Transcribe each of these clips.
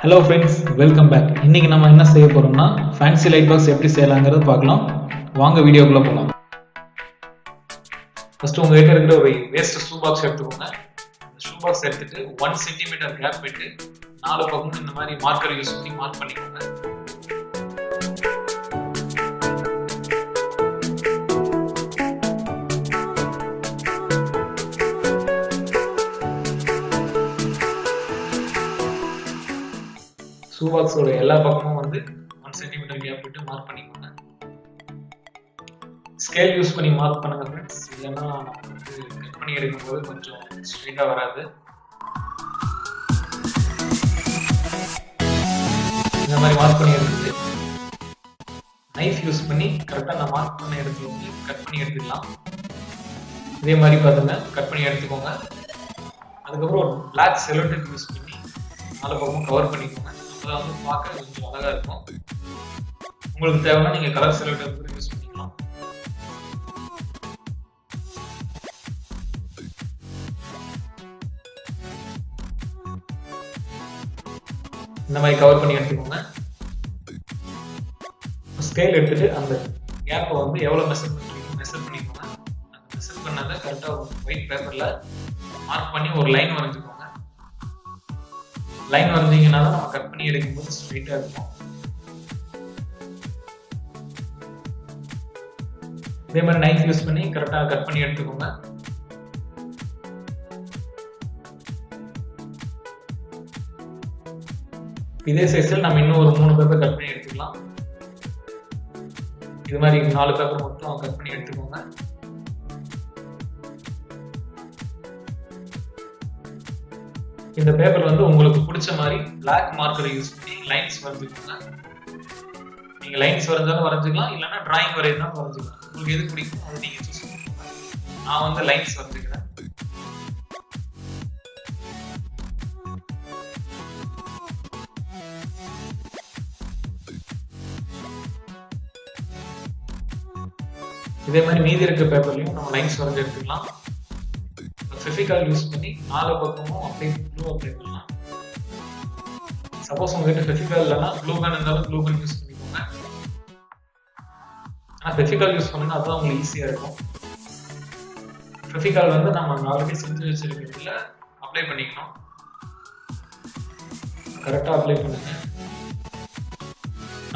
Hello friends, welcome back. இன்னைக்கு நம்ம என்ன செய்ய போறோம்னா ஃபேன்சி லைட் பாக்ஸ் எப்படி செய்யலாங்கிறது பார்க்கலாம். வாங்க வீடியோக்குள்ள போகலாம். ஃபர்ஸ்ட் உங்ககிட்ட இருக்கிற ஒரு வேஸ்ட் ஷூ பாக்ஸ் எடுத்துக்கோங்க. ஷூ பாக்ஸ் எடுத்துட்டு 1 சென்டிமீட்டர் கேப் விட்டு 4 பக்கமும் இந்த மாதிரி மார்க்கர் யூஸ் பண்ணி மார்க் பண்ணிக்கோங்க. ஷூ பாக்ஸோட எல்லா பக்கமும் 1 சென்டிமீட்டர் கேப் விட்டு மார்க் பண்ணிக்கோங்க. ஸ்கேல் யூஸ் பண்ணி மார்க் பண்ணுங்க ஃப்ரெண்ட்ஸ், இல்லைன்னா கட் பண்ணி எடுக்கும்போது கொஞ்சம் ஸ்ட்ரெயிட்டாக வராது. இந்த மாதிரி மார்க் பண்ணி எடுத்துட்டு நைஃப் யூஸ் பண்ணி கரெக்டாக நான் மார்க் பண்ண இடத்துல கட் பண்ணி எடுத்துக்கலாம். இதே மாதிரி பார்த்துங்க, கட் பண்ணி எடுத்துக்கோங்க. அதுக்கப்புறம் ஒரு பிளாக் செல்லோ டேப் யூஸ் பண்ணி 4 பக்கமும் கவர் பண்ணிக்கோங்க. அப்பதான் பார்க்க கொஞ்சம் அழகா இருக்கும். உங்களுக்கு தேவைன்னா நீங்க கலர் செல்லோ டேப் யூஸ் பண்ணிக்கலாம். இந்த மாதிரி கவர் பண்ணி எடுத்துக்கோங்க. ஸ்கேல் எடுத்துட்டு அந்த கேப்பை எவ்வளவு மெஷர் பண்ணிக்கோங்க. அந்த மெஷர் பண்ணதை கரெக்டா ஒயிட் பேப்பர்ல மார்க் பண்ணி ஒரு லைன் வரைஞ்சுக்கோங்க. லைன் வரைஞ்சீங்கன்னா தான் நம்ம கட் பண்ணி எடுக்கும்போது ஸ்ட்ரெயிட்டா இருக்கும். இதே மாதிரி நைஃப் யூஸ் பண்ணி கரெக்டா கட் பண்ணி எடுத்துக்கோங்க. இதே சைஸ்ல நம்ம இன்னும் ஒரு 3 பேப்பர் கட் பண்ணி எடுத்துக்கலாம். இது மாதிரி 4 பேப்பர் மட்டும் கட் பண்ணி எடுத்துக்கோங்க. இந்த பேப்பர் உங்களுக்கு பிடிச்ச மாதிரி பிளாக் மார்க்கர் யூஸ் பண்ணி லைன்ஸ் வரைஞ்சுக்கோங்க. நீங்க லைன்ஸ் வரைஞ்சாலும் வரைஞ்சிக்கலாம், இல்லைன்னா டிராயிங் வரையணும் வரைஞ்சிக்கலாம். உங்களுக்கு எது பிடிக்கும் அதை நீங்க சூஸ் பண்ணிக்கோங்க. நான் லைன்ஸ் வரைஞ்சுக்கிறேன். இதே மாதிரி மீதி இருக்க பேப்பர்லயும் நம்ம லைன்ஸ் வரைஞ்சு எடுத்துக்கலாம். ஃபெவிகால் யூஸ் பண்ணி 4 பக்கமும் அப்படியே க்ளூ அப்ளை பண்ணலாம். சப்போஸ் உங்ககிட்ட ஃபெவிகால் இல்லைன்னா க்ளூ கன் இருந்தாலும் க்ளூ கன் யூஸ் பண்ணிக்கோங்க. ஆனால் ஃபெவிகால் யூஸ் பண்ணுங்க, அதுதான் உங்களுக்கு ஈஸியா இருக்கும். ஃபெவிகால் நம்ம ஆல்ரெடி செஞ்சு வச்சிருக்கிறதுல அப்ளை பண்ணிக்கணும். கரெக்டாக அப்ளை பண்ணுங்க.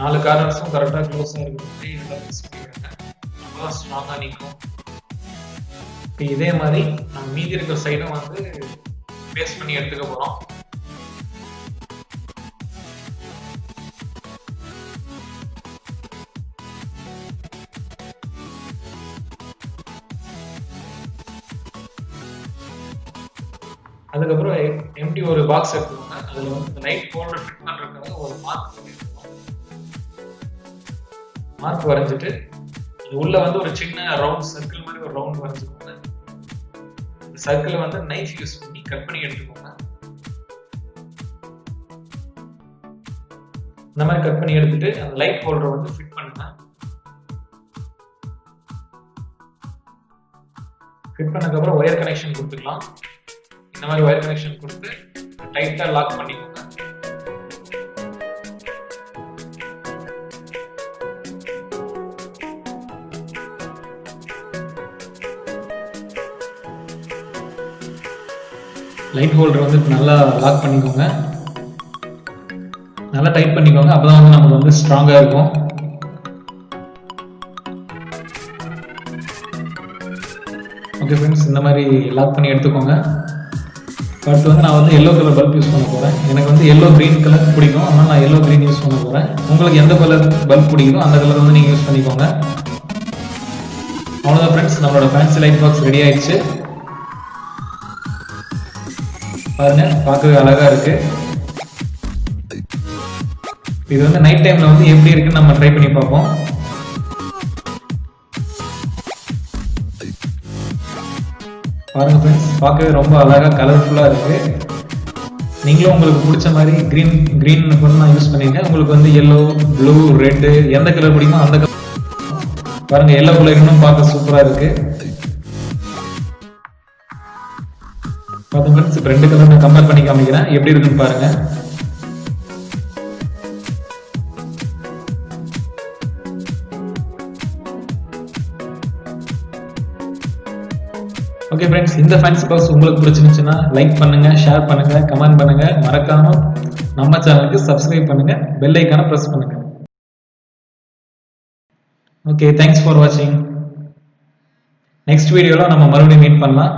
4 கார்னர்ஸும் கரெக்டாக க்ளோஸாக இருக்கிற மாதிரி இதெல்லாம் யூஸ் பண்ணிடுங்க. அப்பதான் ஸ்ட்ராங்காக நிற்கும். இதே மாதிரி நம்ம மீதி இருக்கிற சைடும் பேஸ்ட் பண்ணி எடுத்துக்க போறோம். அதுக்கப்புறம் எம்டி ஒரு பாக்ஸ் எடுத்துக்கோங்க. அதுல லைட் ஹோல்டர் ஃபிட் பண்றதுக்காக ஒரு மார்க் பண்ணிருக்கோம். மார்க் வரைஞ்சிட்டு உள்ள ஒரு சின்ன ரவுண்ட் சர்க்கிள் மாதிரி ஒரு ரவுண்ட் வரைஞ்சுக்கோங்க. சர்க்கிள் நைஃப் யூஸ் பண்ணி கட் பண்ணி எடுத்துக்கோங்க. இந்த மாதிரி கட் பண்ணி எடுத்துட்டு அந்த லைட் ஹோல்டர் ஃபிட் பண்ணுங்க. ஃபிட் பண்ணதுக்கு அப்புறம் ஒயர் கனெக்ஷன் கொடுத்துக்கலாம். இந்த மாதிரி ஒயர் கனெக்ஷன் கொடுத்து டைட்டா லாக் பண்ணிக்கோங்க. லைட் ஹோல்டர் நல்லா லாக் பண்ணிக்கோங்க. நல்லா டைட் பண்ணிக்கோங்க. அப்பதான் நமக்கு ஸ்ட்ராங்கா இருக்கும். ஓகே ஃப்ரெண்ட்ஸ், இந்த மாதிரி லாக் பண்ணி எடுத்துக்கோங்க. அடுத்து நான் எல்லோ கலர் பல்ப் யூஸ் பண்ண போறேன். எனக்கு எல்லோ கிரீன் கலர் பிடிக்கும், அதனால நான் எல்லோ கிரீன் யூஸ் பண்ண போறேன். உங்களுக்கு எந்த கலர் பல்ப் பிடிக்குதோ அந்த கலர் நீங்க யூஸ் பண்ணிக்கோங்க. அவ்வளவுதான் ஃப்ரெண்ட்ஸ், நம்மளோட ஃபேன்சி லைட் பாக்ஸ் ரெடி ஆயிடுச்சு. பாருங்க, பார்க்கவே அழகா இருக்கு. இது நைட் டைம்ல எப்படி இருக்குன்னு நம்ம ட்ரை பண்ணி பார்ப்போம். பாருங்க ஃப்ரெண்ட்ஸ், பார்க்கவே ரொம்ப அழகா கலர்ஃபுல்லா இருக்கு. நீங்களும் உங்களுக்கு பிடிச்ச மாதிரி கிரீன் நான் யூஸ் பண்ணிருக்கேன். உங்களுக்கு எல்லோ, ப்ளூ, ரெட் எந்த கலர் பிடிக்குமோ அந்த கலர். பாருங்க, எல்லோ கலர் இன்னும் பார்க்க சூப்பரா இருக்கு. பார்த்து ஃப்ரெண்ட்ஸ், இப்போ 2 கலர் நான் கம்பேர் பண்ணி காமிக்கிறேன், எப்படி இருக்குன்னு பாருங்க. ஓகே ஃப்ரெண்ட்ஸ், இந்த ஃபேன்சி பாக்ஸ் உங்களுக்கு பிடிச்சிருந்துச்சுன்னா லைக் பண்ணுங்க, ஷேர் பண்ணுங்க, கமெண்ட் பண்ணுங்க, மறக்காம நம்ம சேனலுக்கு சப்ஸ்கிரைப் பண்ணுங்க, பெல் ஐக்கானை பிரஸ் பண்ணுங்க. ஓகே, தேங்க்ஸ் ஃபார் வாட்சிங். நெக்ஸ்ட் வீடியோல நம்ம மறுபடியும் மீட் பண்ணலாம்.